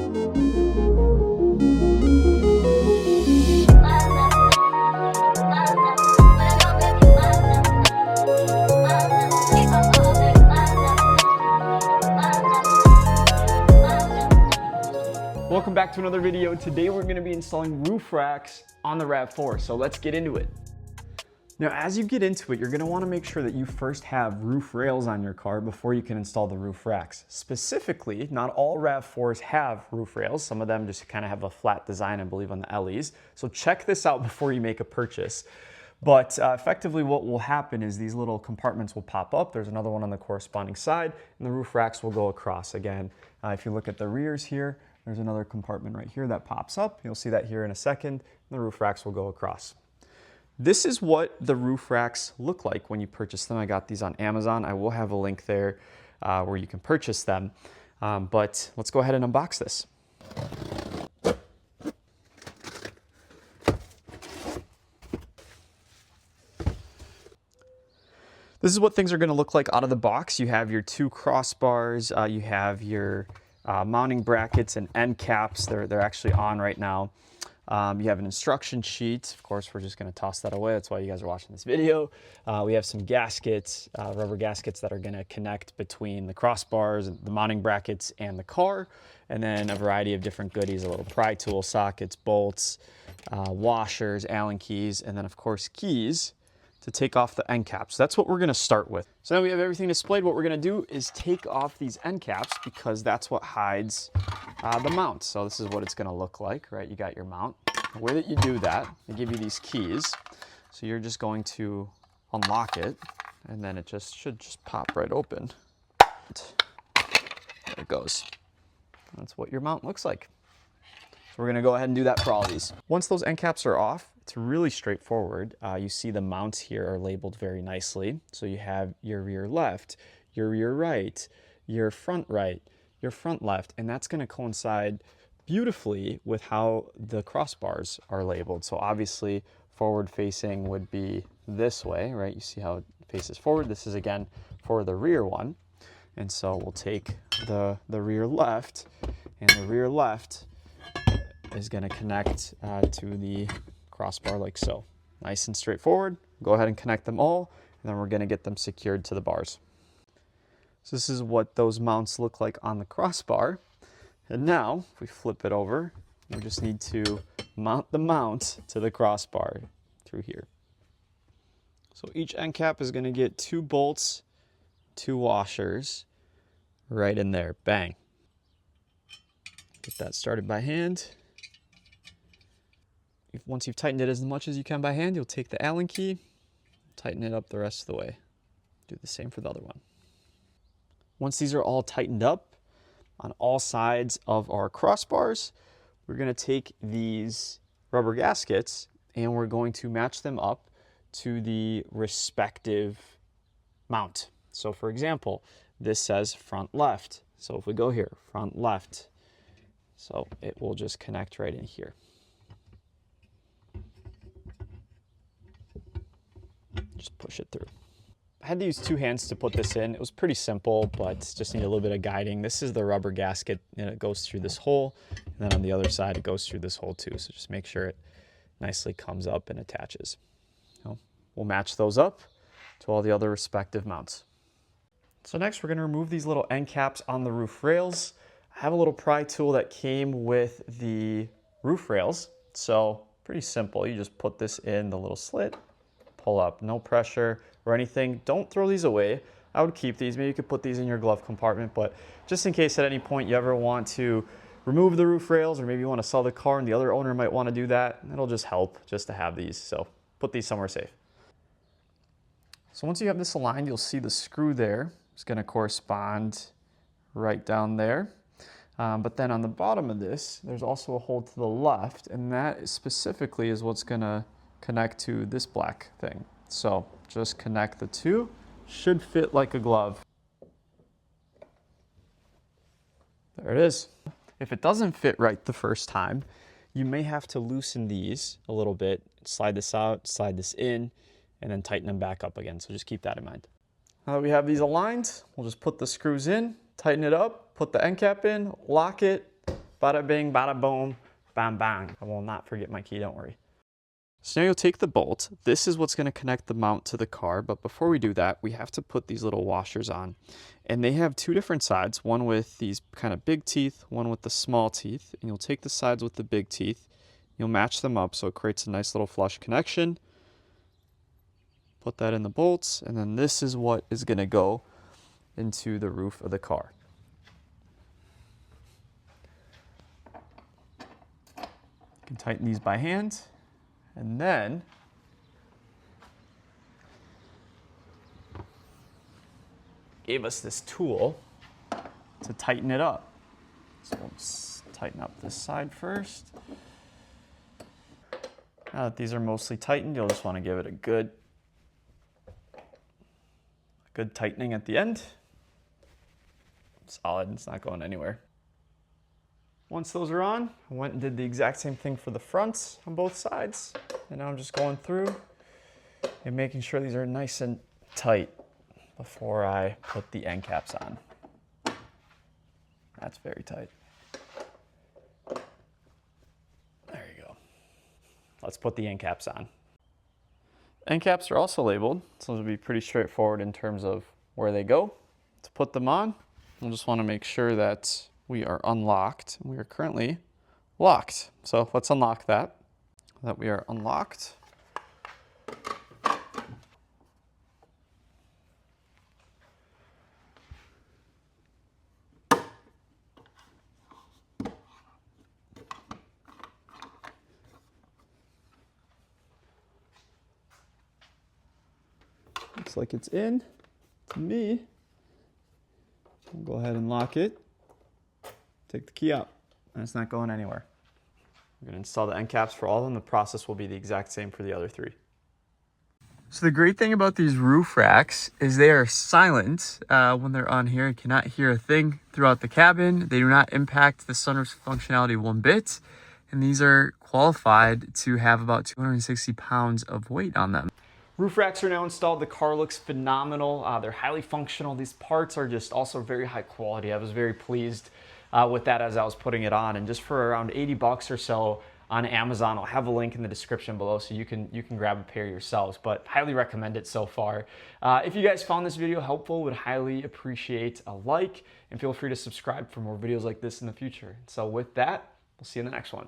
Welcome back to another video. Today we're going to be installing roof racks on the RAV4, so let's get into it. Now as you get into it, you're going to want to make sure that you first have roof rails on your car before you can install the roof racks. Specifically, not all RAV4s have roof rails. Some of them just kind of have a flat design, I believe, on the LEs. So check this out before you make a purchase. But effectively what will happen is these little compartments will pop up. There's another one on the corresponding side, and the roof racks will go across. Again, if you look at the rears here, there's another compartment right here that pops up. You'll see that here in a second. And the roof racks will go across. This is what the roof racks look like when you purchase them. I got these on Amazon. I will have a link there where you can purchase them. But let's go ahead and unbox this. This is what things are going to look like out of the box. You have your two crossbars. You have your mounting brackets and end caps. They're actually on right now. You have an instruction sheet. Of course, we're just going to toss that away. That's why you guys are watching this video. We have some gaskets, rubber gaskets that are going to connect between the crossbars, the mounting brackets, and the car. And then a variety of different goodies, a little pry tool, sockets, bolts, washers, Allen keys, and then of course keys to take off the end caps. That's what we're going to start with. So now we have everything displayed. What we're going to do is take off these end caps because that's what hides the mount. So this is what it's going to look like, right? You got your mount. The way that you do that, they give you these keys. So you're just going to unlock it, and then it should just pop right open. There it goes. That's what your mount looks like. So we're going to go ahead and do that for all of these. Once those end caps are off, it's really straightforward. You see the mounts here are labeled very nicely. So you have your rear left, your rear right, your front left, and that's going to coincide beautifully with how the crossbars are labeled. So obviously forward facing would be this way, right? You see how it faces forward. This is again for the rear one. And so we'll take the rear left, and the rear left is going to connect to the crossbar like so. Nice and straightforward. Go ahead and connect them all, and then we're going to get them secured to the bars. So this is what those mounts look like on the crossbar. And now, if we flip it over, we just need to mount the mount to the crossbar through here. So each end cap is going to get 2 bolts, 2 washers right in there. Bang. Get that started by hand. Once you've tightened it as much as you can by hand, you'll take the Allen key, tighten it up the rest of the way. Do the same for the other one. Once these are all tightened up on all sides of our crossbars, we're going to take these rubber gaskets and we're going to match them up to the respective mount. So for example, this says front left. So if we go here, front left, so it will just connect right in here. Just push it through. I had to use 2 hands to put this in. It was pretty simple, but just need a little bit of guiding. This is the rubber gasket, and it goes through this hole, and then on the other side it goes through this hole too. So just make sure it nicely comes up and attaches. So we'll match those up to all the other respective mounts. So next we're going to remove these little end caps on the roof rails. I have a little pry tool that came with the roof rails. So pretty simple. You just put this in the little slit, pull up, no pressure or anything. Don't throw these away. I would keep these. Maybe you could put these in your glove compartment, but just in case at any point you ever want to remove the roof rails, or maybe you want to sell the car and the other owner might want to do that, it'll just help just to have these. So put these somewhere safe. So once you have this aligned, you'll see the screw there. It's going to correspond right down there. But then on the bottom of this, there's also a hole to the left, and that specifically is what's going to connect to this black thing. So just connect the two. Should fit like a glove. There it is. If it doesn't fit right the first time, you may have to loosen these a little bit, slide this out, slide this in, and then tighten them back up again. So just keep that in mind. Now that we have these aligned, we'll just put the screws in, tighten it up, put the end cap in, lock it, Bada bing, bada boom, bam bang. I will not forget my key, don't worry. So now you'll take the bolt. This is what's going to connect the mount to the car, but before we do that, we have to put these little washers on. And they have two different sides, one with these kind of big teeth, one with the small teeth. And you'll take the sides with the big teeth, you'll match them up so it creates a nice little flush connection. Put that in the bolts, and then this is what is going to go into the roof of the car. You can tighten these by hand. And then gave us this tool to tighten it up. So let's tighten up this side first. Now that these are mostly tightened, you'll just want to give it a good tightening at the end. Solid, it's not going anywhere. Once those are on, I went and did the exact same thing for the fronts on both sides. And now I'm just going through and making sure these are nice and tight before I put the end caps on. That's very tight. There you go. Let's put the end caps on. End caps are also labeled, so it'll be pretty straightforward in terms of where they go. To put them on, we'll just want to make sure that we are unlocked. We are currently locked. So let's unlock that. That we are unlocked. Looks like it's in to me. I'll go ahead and lock it. Take the key out, and it's not going anywhere. We're going to install the end caps for all of them. The process will be the exact same for the other three. So the great thing about these roof racks is they are silent when they're on here. You cannot hear a thing throughout the cabin. They do not impact the sunroof's functionality one bit. And these are qualified to have about 260 pounds of weight on them. Roof racks are now installed. The car looks phenomenal. They're highly functional. These parts are just also very high quality. I was very pleased with that as I was putting it on. And just for around 80 bucks or so on Amazon, I'll have a link in the description below so you can grab a pair yourselves, but highly recommend it so far. If you guys found this video helpful, would highly appreciate a like, and feel free to subscribe for more videos like this in the future. So with that, we'll see you in the next one.